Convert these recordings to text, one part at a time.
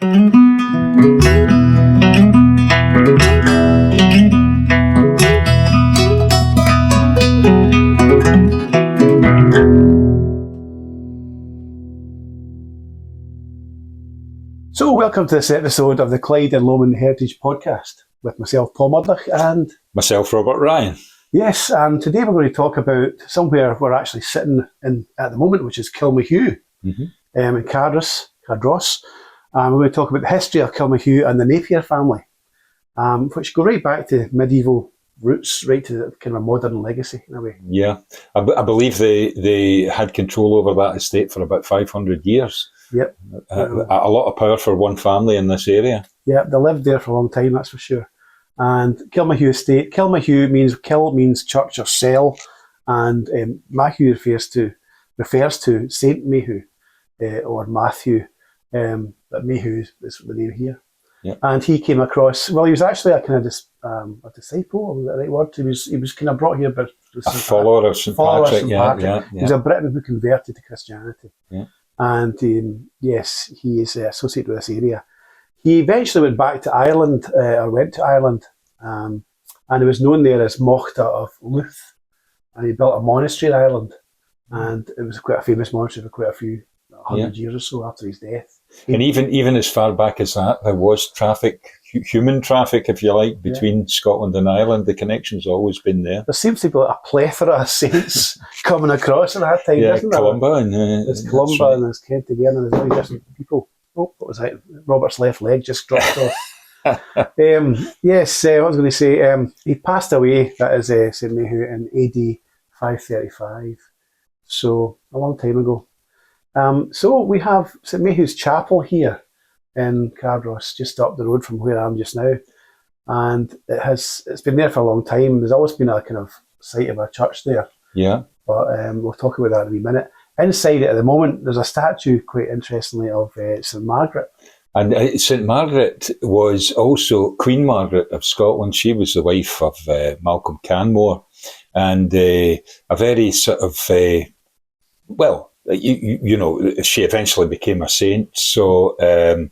So, welcome to this episode of the Clyde and Lomond Heritage Podcast with myself, Paul Murdoch, and myself, Robert Ryan. Yes, and today we're going to talk about somewhere we're actually sitting in at the moment, which is Kilmahew in Cardross. And we're going to talk about the history of Kilmahew and the Napier family, which go right back to medieval roots, right to the kind of a modern legacy in a way. Yeah, I believe they had control over that estate for about 500 years. Yep. A lot of power for one family in this area. Yeah, they lived there for a long time, that's for sure. And Kilmahew estate, Kilmahew means, Kil means church or cell, and Mahew refers to Saint Mahew or Matthew, but Mahew is the name here. Yep. And he came across, well, he was actually a kind of a disciple, is that the right word? He was kind of brought here by a follower of St. Patrick. Yeah. He was a Briton who converted to Christianity. Yeah. And yes, he is associated with this area. He eventually went back to Ireland, and he was known there as Mochta of Louth. And he built a monastery in Ireland, and it was quite a famous monastery for quite a few 100 years or so after his death. And even as far back as that, there was human traffic, if you like, between Scotland and Ireland. The connection's always been there. There seems to be a plethora of saints coming across at that time, doesn't there? Columba and there's Columba and there's Kentigern and there's many different people. Oh, what was that? Robert's left leg just dropped off. Yes, what I was going to say, he passed away, that is St. Mahew, in AD 535, so a long time ago. So we have St. Mahew's Chapel here in Cardross, just up the road from where I am just now, and it's been there for a long time. There's always been a kind of site of a church there. Yeah. But we'll talk about that in a wee minute. Inside it at the moment, there's a statue, quite interestingly, of St. Margaret. And St. Margaret was also Queen Margaret of Scotland. She was the wife of Malcolm Canmore, and a very sort of, you know, she eventually became a saint. So a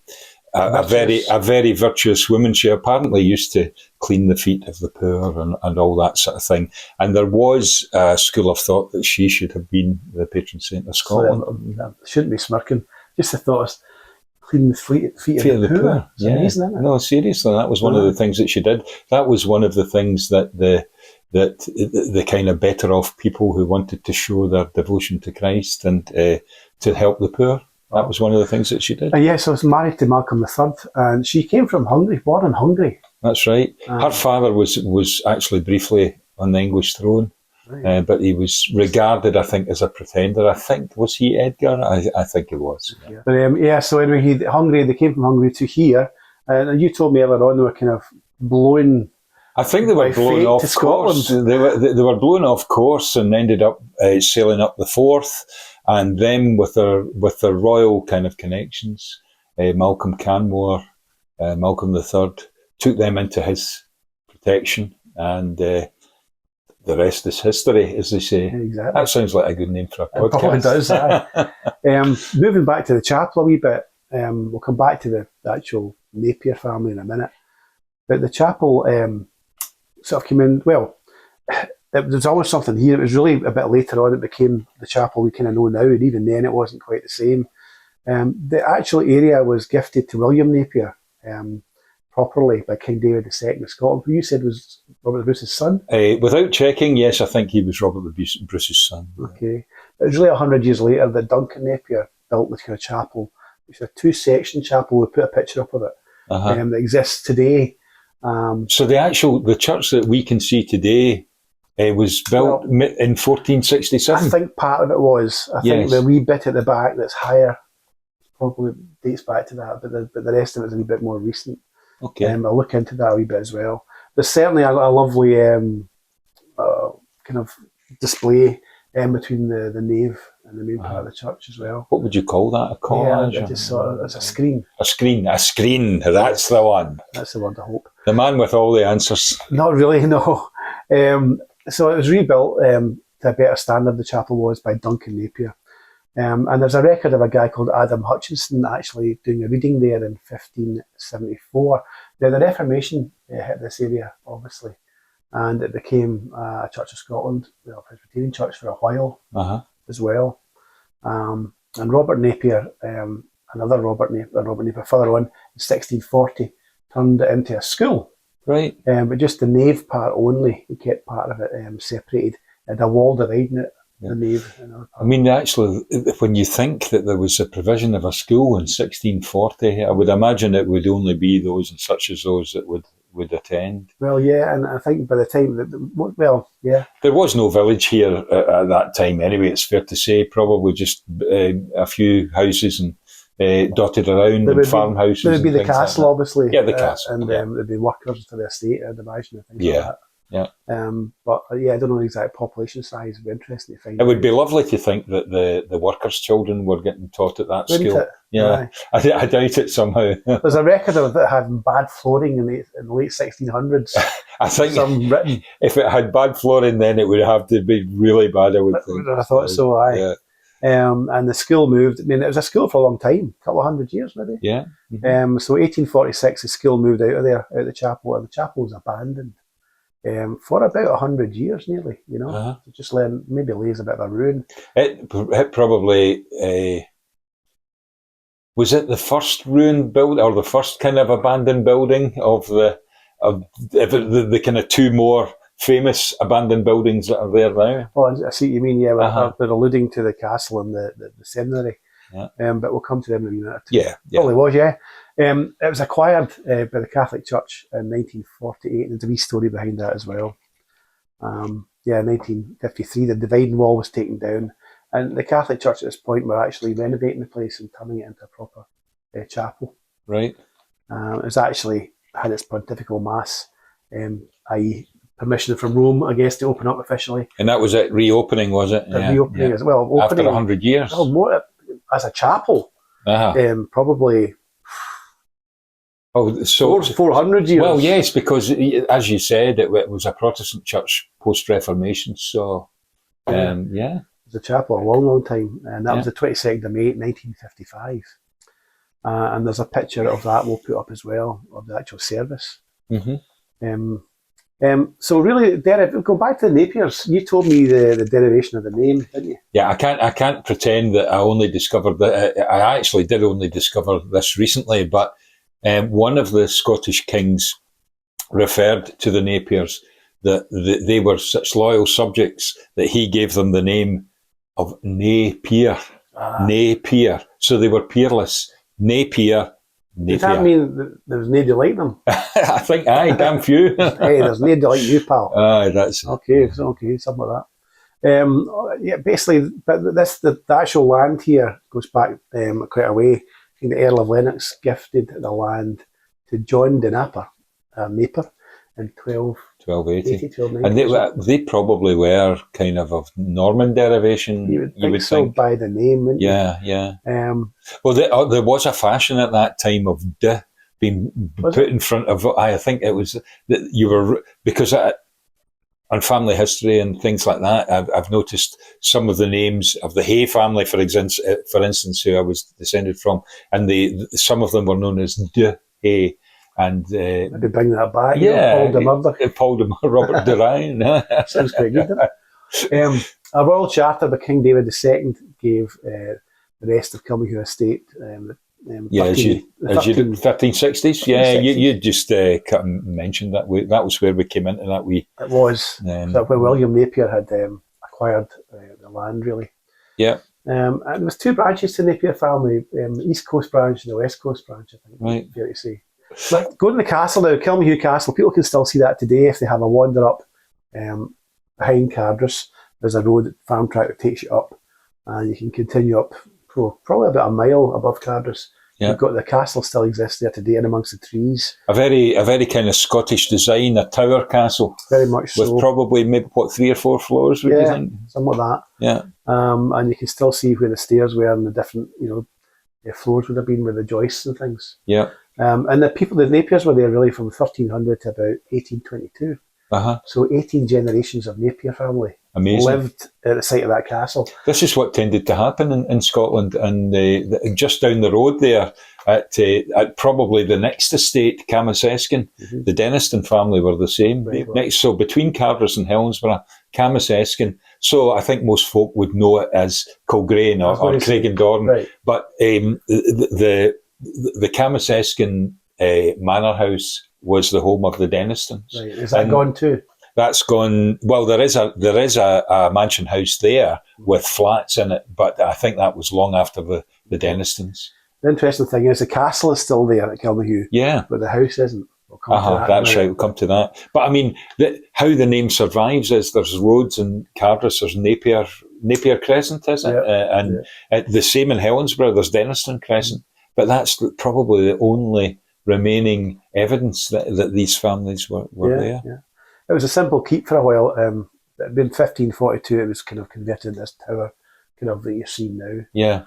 very virtuous woman. She apparently used to clean the feet of the poor and all that sort of thing. And there was a school of thought that she should have been the patron saint of Scotland. So, shouldn't be smirking. Just the thought of cleaning the feet of the poor. It's amazing, isn't it? No, seriously, that was one of the things that she did. That was one of the things that the kind of better off people who wanted to show their devotion to Christ and to help the poor. That was one of the things that she did. Yes, I was married to Malcolm III, and she came from Hungary, born in Hungary. That's right. Her father was actually briefly on the English throne, right. But he was regarded, I think, as a pretender. I think, was he Edgar? I think he was. Yeah. But so anyway, they came from Hungary to here, and you told me earlier on they were kind of blown. I think they were blown off course. They were blown off course and ended up sailing up the Forth, and then with their royal kind of connections, Malcolm Canmore, Malcolm III, took them into his protection, and the rest is history, as they say. Exactly. That sounds like a good name for a podcast. It does. Moving back to the chapel a wee bit, we'll come back to the actual Napier family in a minute, but the chapel sort of came in, well, there's always something here. It was really a bit later on it became the chapel we kind of know now, and even then it wasn't quite the same. The actual area was gifted to William Napier properly by King David II of Scotland, who you said was Robert the Bruce's son? Without checking, yes, I think he was Robert the Bruce's son. Okay. It was really 100 years later that Duncan Napier built the kind of chapel, which is a two-section chapel. We put a picture up of it that exists today. So the church that we can see today was built in 1467. I think part of it was. I think the wee bit at the back that's higher probably dates back to that, but the rest of it is a wee bit more recent. Okay. I'll look into that a wee bit as well. There's certainly a lovely kind of display between the nave and the main part of the church as well. What would you call that? A collage? Yeah, just sort of, it's a screen. A screen. That's the one. That's the one, I hope. The man with all the answers. Not really, no. So it was rebuilt to a better standard, the chapel was, by Duncan Napier. And there's a record of a guy called Adam Hutchinson actually doing a reading there in 1574. Now, the Reformation hit this area, obviously, and it became a Church of Scotland, a Presbyterian church for a while as well. And Robert Napier, another Robert Napier further on, in 1640, turned it into a school. Right. But just the nave part only, he kept part of it separated. It had a wall dividing it. The nave. I mean, actually, when you think that there was a provision of a school in 1640, I would imagine it would only be those and such as those that would attend. Well, yeah, and I think by the time there was no village here at that time anyway. It's fair to say, probably just a few houses and dotted around and farmhouses. There would be the castle, like obviously. Yeah, the castle, and there'd be workers for the estate, I'd imagine. Like that. But I don't know the exact population size. It'd be interesting to find. It would be lovely to think that the workers' children were getting taught at that school. It? Yeah, I doubt it somehow. There's a record of it having bad flooring in the late 1600s. I think written. If it had bad flooring, then it would have to be really bad, I would think. I thought so, aye. Yeah. And the school moved. I mean, it was a school for a long time, a couple of 100 years maybe. Yeah. So 1846, the school moved out of there, out of the chapel, and the chapel was abandoned. For about 100 years, nearly, just maybe lays a bit of a ruin. It probably was it the first ruined building or the first kind of abandoned building of the kind of two more famous abandoned buildings that are there now. Oh, I see what you mean. Yeah, they're alluding to the castle and the seminary. Yeah. But we'll come to them in a minute. Yeah. Probably was, yeah. It was acquired by the Catholic Church in 1948, and there's a wee story behind that as well. 1953, the dividing wall was taken down, and the Catholic Church at this point were actually renovating the place and turning it into a proper chapel. Right. It was actually had its pontifical mass, i.e. permission from Rome, I guess, to open up officially. And that was it, reopening, was it? Reopening as well. Opening, after 100 years? Well, more as a chapel. Probably... Oh, so 400 years. Well, yes, because as you said, it was a Protestant church post-Reformation, so It was a chapel a long, long time, and that was the 22nd of May, 1955. And there's a picture of that we'll put up as well, of the actual service. So really, Derek, go back to the Napiers. You told me the derivation of the name, didn't you? Yeah, I can't pretend that I only discovered that. I actually did only discover this recently, but one of the Scottish kings referred to the Napiers that they were such loyal subjects that he gave them the name of Napier. Napier. So they were peerless. Napier. Does that mean that there's nobody like them? I think, damn few. Hey, there's nobody like you, pal. That's okay, something like that. Basically, but the actual land here goes back quite a way. I think the Earl of Lennox gifted the land to John de Napier in 1280. And they probably were kind of Norman derivation. You would think by the name, wouldn't you? Yeah. Well, there was a fashion at that time of de being put in front of. I think it was that you were because. On family history and things like that, I've noticed some of the names of the Hay family, for instance, who I was descended from, and some of them were known as de Hay. And maybe bring that back. Paul de Robert de Ryan. Sounds quite good, doesn't it? A royal charter by King David II gave the rest of Kilmahew estate. 1360s. Yeah, you just mentioned that. That was where we came into that. It was so when William Napier had acquired the land, really. Yeah. And there was two branches to the Napier family: the East Coast branch and the West Coast branch. I think. Right. Fair to say. But go to the castle now, Kilmahew Castle. People can still see that today if they have a wander up behind Cardross. There's a road, farm track that takes you up, and you can continue up probably about a mile above Cardross. Yeah. You've got the castle still exists there today, and amongst the trees. A very kind of Scottish design, a tower castle. Very much so. With probably maybe 3 or 4 floors. Would you think? Something like that. Yeah. And you can still see where the stairs were and the different, the floors would have been with the joists and things. Yeah. And the Napiers were there really from 1300 to about 1822. So 18 generations of Napier family Amazing. lived at the site of that castle. This is what tended to happen in Scotland, and just down the road there, at probably the next estate, Camaseskin, the Denniston family were the same. Right. So between Cardress and Helensburgh, Camaseskin. So I think most folk would know it as Colgrain or Craigendorn. Right. But the Camaseskin manor house was the home of the Dennistons. Right. Is that gone too? That's gone. Well, there is a mansion house there with flats in it, but I think that was long after the Dennistons. The interesting thing is the castle is still there at Kilmahew. Yeah. But the house isn't. We'll come to that. That's right, we'll come to that. But I mean, how the name survives is there's roads in Cardress, there's Napier Crescent, is it? And the same in Helensburgh, there's Denniston Crescent. But that's probably the only remaining evidence that these families were there. Yeah. It was a simple keep for a while. It had been 1542, it was kind of converted into this tower, kind of that you see now. Yeah.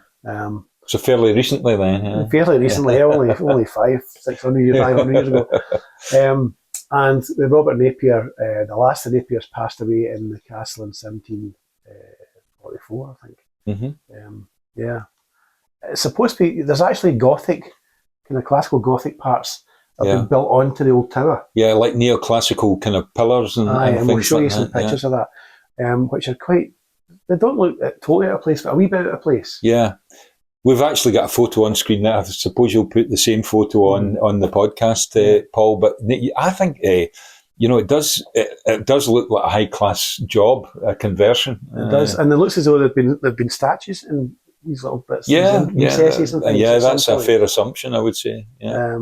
So fairly recently then. Yeah. Fairly recently, only 500 years ago. And Robert Napier, the last of Napiers passed away in the castle in 1744, I think. It's supposed to be, there's actually Gothic, kind of classical Gothic parts that have been built onto the old tower. Yeah, like neoclassical kind of pillars and things we'll show like you some pictures of that, which are quite, they don't look totally out of place, but a wee bit out of place. Yeah. We've actually got a photo on screen there. I suppose you'll put the same photo on the podcast, Paul. But I think it does look like a high class job, a conversion. It does, and it looks as though there've been statues in these little bits, recesses and things. Yeah, that's a fair assumption, I would say. Yeah.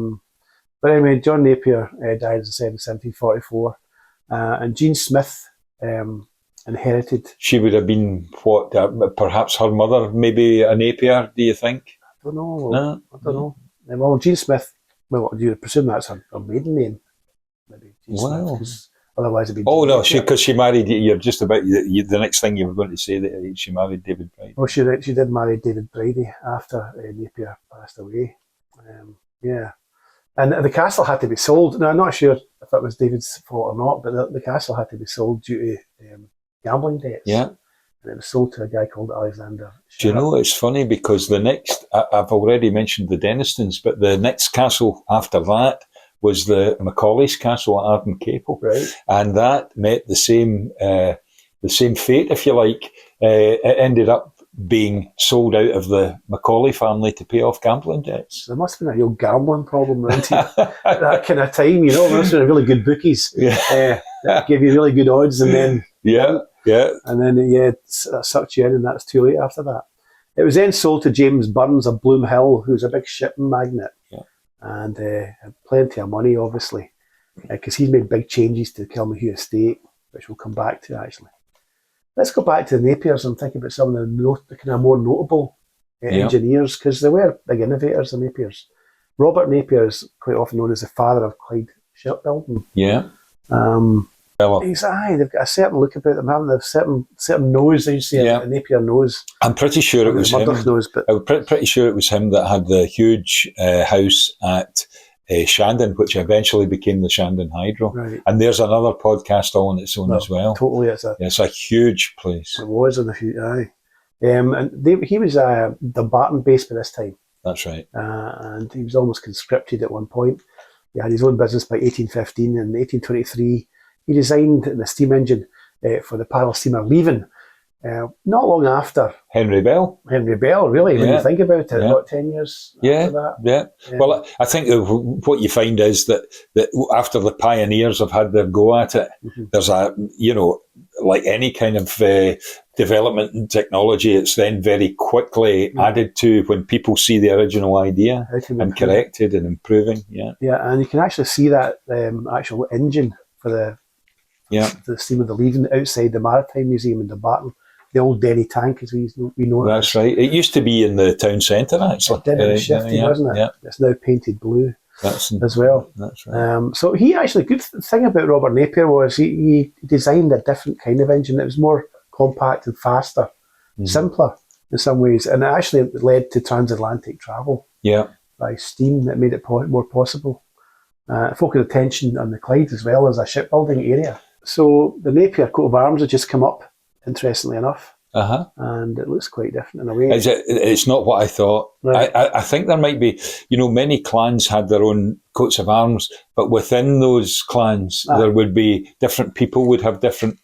But anyway, John Napier died, as I said, in 1744, and Jean Smith inherited. She would have been what? Perhaps her mother, maybe a Napier. Do you think? I don't know. No? I don't know. Well, Jean Smith. Well, you would presume that's her maiden name. Maybe Jean Smith. Otherwise, it'd be. Oh no, because she married. You're just about the next thing you were going to say that she married David Bridie. Oh, she did marry David Bridie after Napier passed away. And the castle had to be sold. Now, I'm not sure if it was David's fault or not, but the castle had to be sold due to gambling debts. Yeah. And it was sold to a guy called Alexander Sharp. Do you know, it's funny because the next, I've already mentioned the Dennistons, but the next castle after that was the Macaulay's castle at Arden Capel. Right. And that met the same fate, if you like. It ended up being sold out of the Macaulay family to pay off gambling debts. There must have been a real gambling problem around here at that kind of time, There must have been really good bookies that gave you really good odds, and then and then that sucked you in, and that's too late after that. It was then sold to James Burns of Bloom Hill, who's a big shipping magnate, and had plenty of money, obviously, because he's made big changes to the Kilmahew estate, which we'll come back to actually. Let's go back to the Napiers and think about some of the kind of more notable engineers, because they were big innovators, the Napiers. Robert Napier is quite often known as the father of Clyde shipbuilding. Yeah. They've got a certain look about them, haven't they? A certain nose, they say, a Napier nose. I'm pretty sure it was him. Nose, but I'm pretty sure it was him that had the huge house at Shandon, which eventually became the Shandon Hydro. Right. And there's another podcast all on its own as well. Totally, it's a huge place. It was in the future, and he was the Barton base by this time. That's right. And he was almost conscripted at one point. He had his own business by 1815. And in 1823, he designed the steam engine for the paddle steamer Leven. Not long after Henry Bell, really, when you think about it, about 10 years after that. Well, I think what you find is that after the pioneers have had their go at it, there's like any kind of development in technology, it's then very quickly added to when people see the original idea and corrected and improving. Yeah, and you can actually see that actual engine for the steam of the Leven outside the Maritime Museum in Dumbarton. The old Derry tank, as we know it. That's right. It used to be in the town centre, actually. It did in the shifting, wasn't it? Yeah. It's now painted blue as well. That's right. So he actually, good thing about Robert Napier was he designed a different kind of engine that was more compact and faster, simpler in some ways, and it actually led to transatlantic travel by steam that made it more possible. Focused attention on the Clyde as well as a shipbuilding area. So the Napier coat of arms had just come up interestingly enough. And it looks quite different in a way. It's not what I thought. Right. I think there might be, many clans had their own coats of arms, but within those clans, there would be different people would have different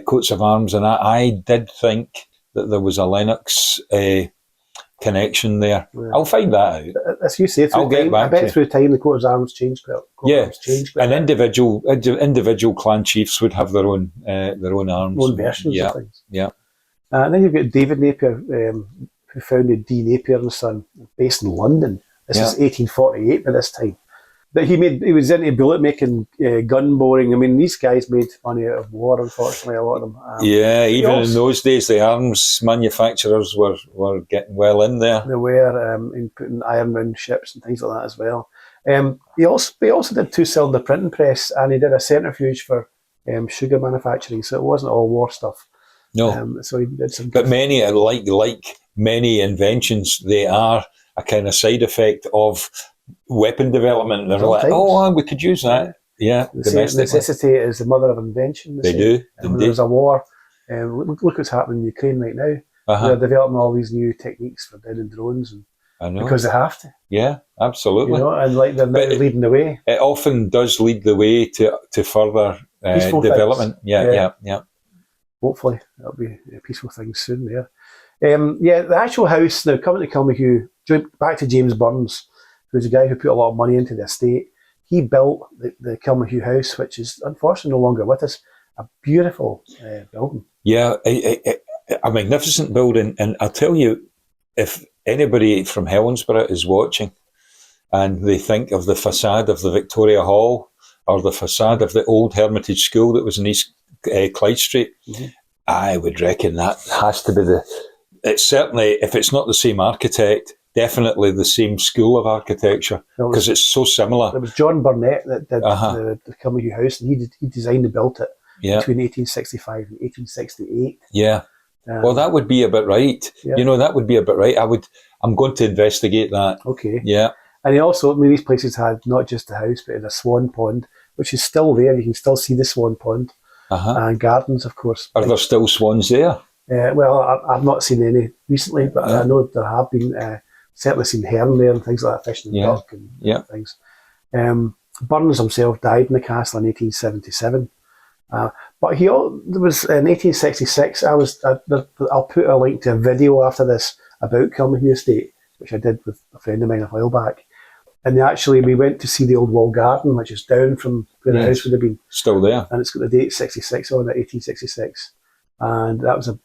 coats of arms, and I did think that there was a Lennox connection there. Yeah. I'll find that out. As you say, I'll get back. I bet through time the coat of arms changed. And individual clan chiefs would have their own arms, own versions of things. Yeah. And then you've got David Napier, who founded D. Napier and Son, based in London. This is 1848 by this time. But he was into bullet making, gun boring. I mean, these guys made money out of war, unfortunately, a lot of them. Even in those days, the arms manufacturers were getting well in there. They were in putting iron-bound ships and things like that as well. He also did two-cylinder printing press, and he did a centrifuge for sugar manufacturing, so it wasn't all war stuff. No, so he did some. But many, like many inventions, they are a kind of side effect of weapon development. They're like, we could use that. Yeah, necessity is the mother of invention. They do. When there's a war, look what's happening in Ukraine right now. They're developing all these new techniques for downing drones, because they have to. Yeah, absolutely. And like they're now leading the way. It often does lead the way to further development. Yeah. Hopefully, that'll be peaceful things soon there. The actual house, now coming to Kilmahew, back to James Burns, who's a guy who put a lot of money into the estate. He built the Kilmahew house, which is unfortunately no longer with us. A beautiful building. Yeah, a magnificent building. And I'll tell you, if anybody from Helensburgh is watching and they think of the facade of the Victoria Hall or the facade of the old Hermitage School that was in East Clyde Street, I would reckon that has to be it's certainly, if it's not the same architect, definitely the same school of architecture, because it's so similar. It was John Burnett that did the Kilmahew house, and he designed and built it between 1865 and 1868. Yeah. Well, that would be about right. Yeah. That would be about right. I'm going to investigate that. Okay. Yeah. And he also, these places had not just the house, but a swan pond, which is still there. You can still see the swan pond. And gardens, of course. Are there still swans there? Well, I've not seen any recently, but I know there have been. Certainly seen heron there and things like that, fishing and duck and things. Burns himself died in the castle in 1877. But there was in 1866. I'll put a link to a video after this about Kilmahew Estate, which I did with a friend of mine a while back. And we went to see the old wall garden, which is down from where the house would have been. Still there. And it's got the date 66 on it, 1866. And that was a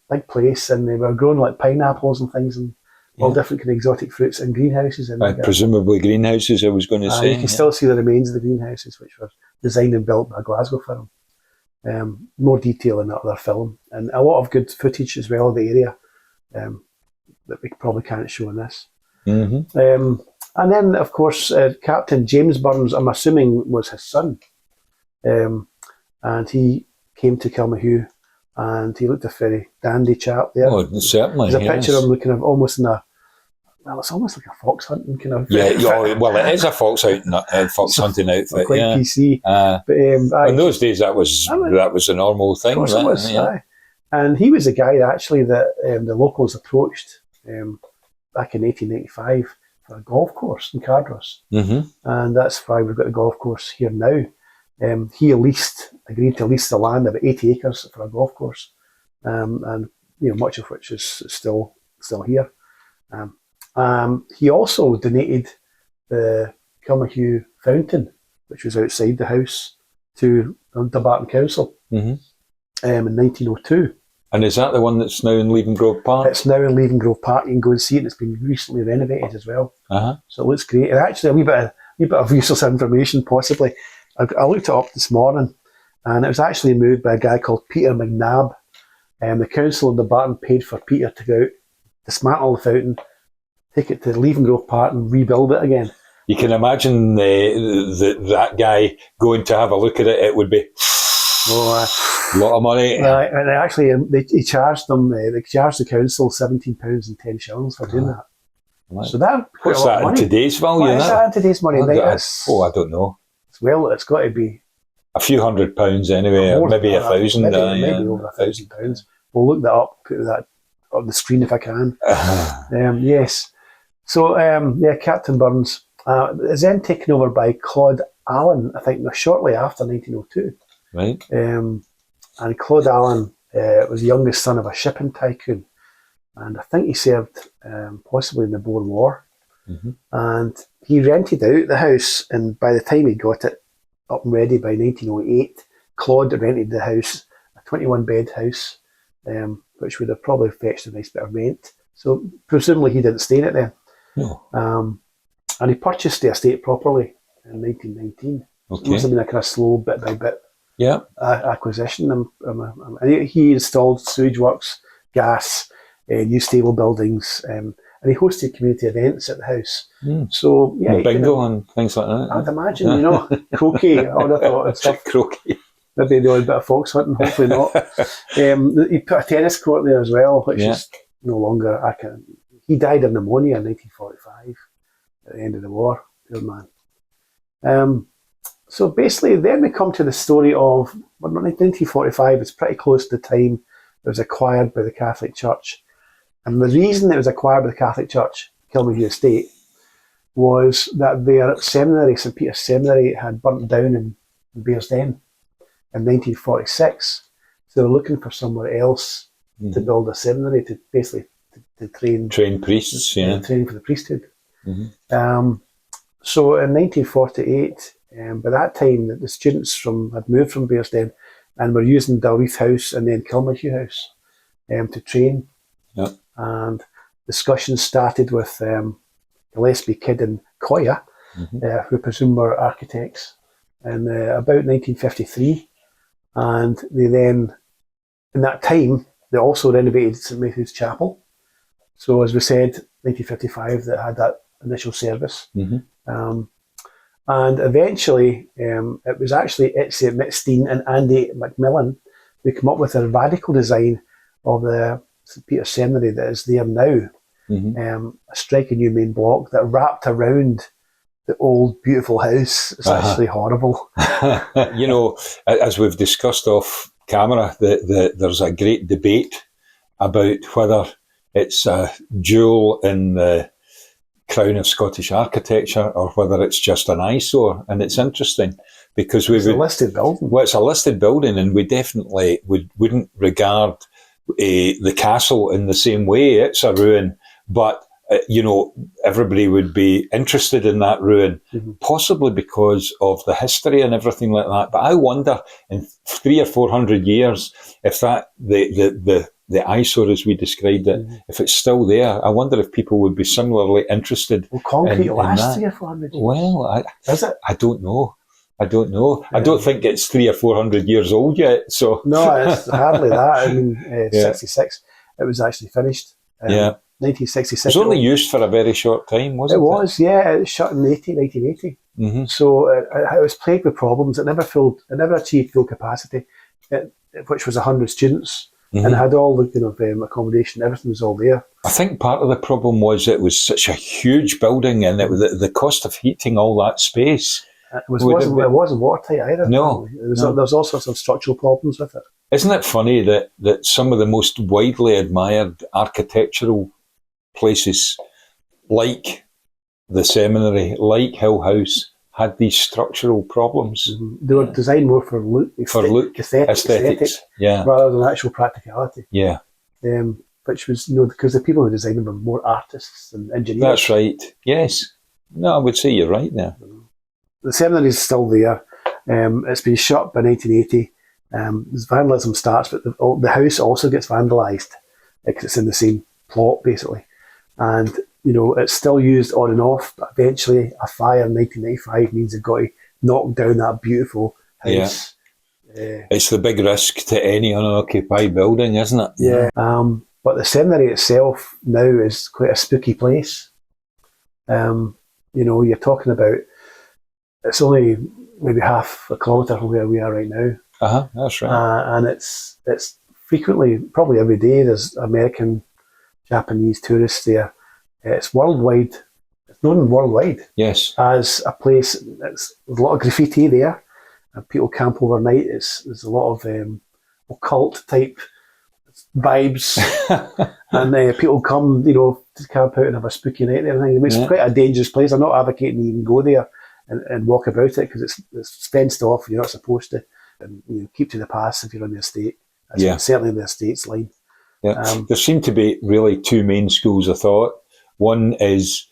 big place, and they were growing like pineapples and things, and all different kind of exotic fruits and greenhouses. Presumably greenhouses, I was going to say. You can still see the remains of the greenhouses, which were designed and built by a Glasgow firm. More detail in that other film. And a lot of good footage as well of the area that we probably can't show in this. And then, of course, Captain James Burns, I'm assuming, was his son. And he came to Kilmahew, and he looked a very dandy chap there. Oh, certainly. There's a picture of him looking almost in it's almost like a fox hunting kind of. It is a fox hunting outfit. Quite PC. But in those days, that was a normal thing. Of course it was, And he was a guy actually that the locals approached back in 1895 for a golf course in Cardross. And that's why we've got a golf course here now. He agreed to lease the land, about 80 acres for a golf course, and much of which is still here. He also donated the Kilmahew fountain, which was outside the house, to the Dumbarton Council in 1902. And is that the one that's now in Leaven Grove Park? It's now in Leaven Grove Park. You can go and see it. It's been recently renovated as well. So it looks great. And actually, a wee bit of useless information, possibly. I looked it up this morning, and it was actually moved by a guy called Peter McNabb. The council of Dumbarton paid for Peter to go out, dismantle the fountain, take it to Leaven Grove Park and rebuild it again. You can imagine that guy going to have a look at it. It would be a lot of money. And actually, he charged them. They charged the council £17 and 10 shillings for doing that. Right. So what's that in today's value? What is that in today's money? I don't know. Well, it's got to be. a few £100 anyway, or maybe £1,000. Maybe over £1,000. We'll look that up, put that on the screen if I can. Yes. So, Captain Burns is then taken over by Claude Allen, I think, shortly after 1902. Right. And Claude Allen was the youngest son of a shipping tycoon. And I think he served possibly in the Boer War. Mm-hmm. And he rented out the house, and by the time he got it up and ready by 1908, Claude rented the house, a 21-bed house, which would have probably fetched a nice bit of rent. So presumably he didn't stay in it then. No. And he purchased the estate properly in 1919. Okay. So it must have been a kind of slow, bit by bit acquisition. And he installed sewage works, gas, new stable buildings, and he hosted community events at the house. So bingo and things like that. I'd imagine, croquet, I would have thought and stuff. Croquet. Maybe the odd bit of fox hunting, hopefully not. He put a tennis court there as well, which is no longer. He died of pneumonia in 1945 at the end of the war. Poor man. So basically, then we come to the story of 1945. It's pretty close to the time it was acquired by the Catholic Church. And the reason it was acquired by the Catholic Church, Kilmahew Estate, was that their seminary, St Peter's Seminary, had burnt down in Bearsden in 1946. So they were looking for somewhere else to build a seminary to basically to train priests, train for the priesthood. Mm-hmm. So in 1948, by that time, the students had moved from Bearsden and were using Dalreath House and then Kilmahew House to train. Yep. And discussions started with Gillespie, Kidd and Coya, who presumed were architects, in about 1953. And they then, in that time, they also renovated St Matthew's Chapel. So as we said, 1955, they had that initial service. Mm-hmm. And eventually, it was actually Itzy Mitstein and Andy McMillan who came up with a radical design of the St Peter's Seminary that is there now. Mm-hmm. A striking new main block that wrapped around the old beautiful house. It's actually horrible. As we've discussed off camera, there's a great debate about whether it's a jewel in the crown of Scottish architecture or whether it's just an eyesore. And it's interesting because it's a listed building. Well, it's a listed building, and we definitely wouldn't regard the castle in the same way. It's a ruin, but everybody would be interested in that ruin, possibly because of the history and everything like that. But I wonder, in 300 or 400 years, if that the eyesore as we described it, if it's still there, I wonder if people would be similarly interested. Well, concrete lasts 300 or 400 years. Well, is it? I don't know. I don't think it's 300 or 400 years old yet. So no, it's hardly that. I mean, 66, it was actually finished. 1966. It was only used for a very short time, wasn't it? It was, yeah. It was shut in 1980. Mm-hmm. So it was plagued with problems. It never achieved full capacity, which was 100 students. Mm-hmm. And it had all the kind of accommodation. Everything was all there. I think part of the problem was it was such a huge building, and the cost of heating all that space. It wasn't watertight either. No. There was all sorts of structural problems with it. Isn't it funny that some of the most widely admired architectural places, like the seminary, like Hill House, had these structural problems? Mm-hmm. They were designed more for look, aesthetics, rather than actual practicality. Yeah. Which was, because the people who designed them were more artists and engineers. That's right. Yes. No, I would say you're right there. The seminary is still there. It's been shut by 1980. Vandalism starts, but the house also gets vandalised because it's in the same plot, basically. And, it's still used on and off, but eventually a fire in 1995 means they've got to knock down that beautiful house. Yeah. It's the big risk to any unoccupied building, isn't it? Yeah. But the seminary itself now is quite a spooky place. You're talking about, it's only maybe half a kilometre from where we are right now. That's right. And it's frequently, probably every day, there's American, Japanese tourists there. It's worldwide. It's known worldwide. Yes. As a place. There's a lot of graffiti there, and people camp overnight. There's a lot of occult type vibes, and people come, to camp out and have a spooky night and everything. It's quite a dangerous place. I'm not advocating you even go there and walk about it, because it's fenced off. You're not supposed to. And keep to the past if you're on the estate. That's certainly the estates line. Yeah. There seem to be really two main schools of thought. One is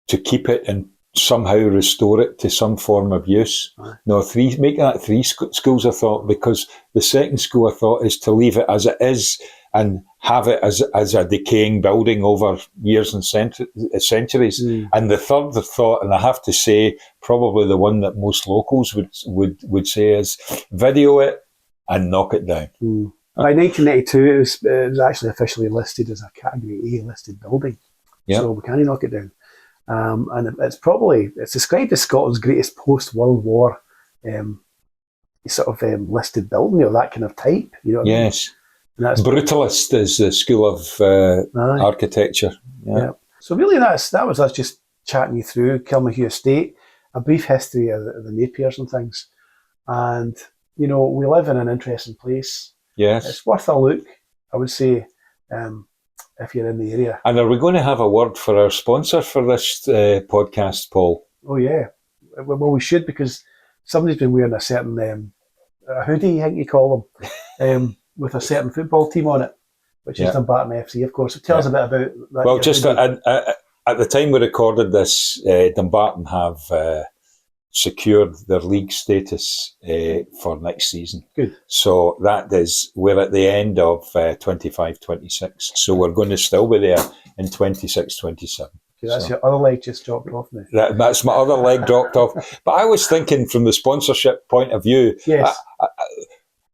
to keep it and somehow restore it to some form of use. No, make that three schools of thought, because the second school of thought is to leave it as it is and have it as a decaying building over years and centuries. And the third thought, and I have to say, probably the one that most locals would say, is video it and knock it down. By 1992, it was actually officially listed as a Category A listed building. So we can't knock it down. And it's described as Scotland's greatest post-World War listed building, that kind of type. You know what I mean? That's Brutalist is the school of architecture. Yeah. So really, that was us just chatting you through Kilmahew Estate, a brief history of the Napiers and things. And we live in an interesting place. Yes, it's worth a look, I would say, if you're in the area. And are we going to have a word for our sponsor for this podcast, Paul? Oh yeah, well we should, because somebody's been wearing a certain a hoodie, I think you call them. With a certain football team on it, which is Dumbarton FC, of course. So tell us a bit about that. Well, just at the time we recorded this, Dumbarton have secured their league status for next season. Good. So we're at the end of 25-26. So we're going to still be there in 26-27. Okay, that's your other leg just dropped off now. That's my other leg dropped off. But I was thinking from the sponsorship point of view, yes.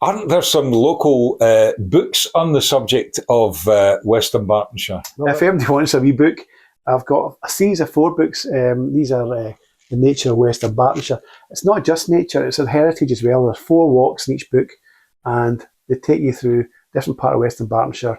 Aren't there some local books on the subject of West Dumbartonshire? Well, if anybody wants a wee book, I've got a series of 4 books. These are the nature of West Dumbartonshire. It's not just nature, it's a heritage as well. There's 4 walks in each book, and they take you through different part of West Dumbartonshire.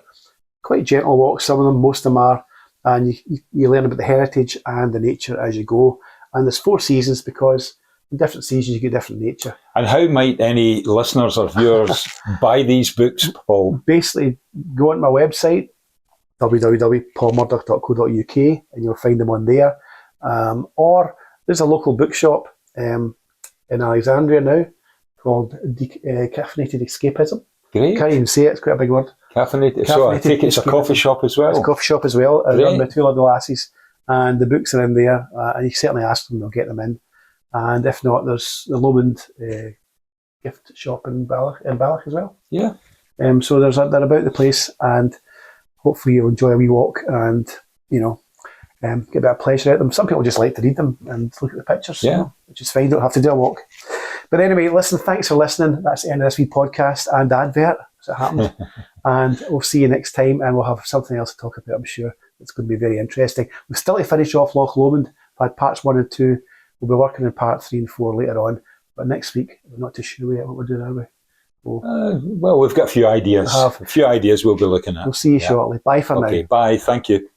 Quite gentle walks, some of them, most of them are, and you learn about the heritage and the nature as you go. And there's 4 seasons, because in different seasons you get different nature. And how might any listeners or viewers buy these books, Paul? Basically, go on my website, www.paulmurdoch.co.uk, and you'll find them on there. Or there's a local bookshop in Alexandria now called Caffeinated Escapism. Great. Can't even say it, it's quite a big word. Caffeinated. So I take it's a coffee shop as well? It's a coffee shop as well. I run by 2 little lasses, and the books are in there, and you can certainly ask them, they'll get them in. And if not, there's the Lomond gift shop in Balloch as well. Yeah. So they're about the place, and hopefully you'll enjoy a wee walk and, get a bit of pleasure out of them. Some people just like to read them and look at the pictures, which is fine. You don't have to do a walk. But anyway, listen, thanks for listening. That's the end of this wee podcast and advert, as it happened. And we'll see you next time, and we'll have something else to talk about, I'm sure. It's going to be very interesting. We're still to finish off Loch Lomond. We've had parts 1 and 2. We'll be working in part 3 and 4 later on. But next week, we're not too sure yet what we're doing, are we? Well, we've got a few ideas. A few ideas we'll be looking at. We'll see you shortly. Bye for now. Okay, bye. Thank you.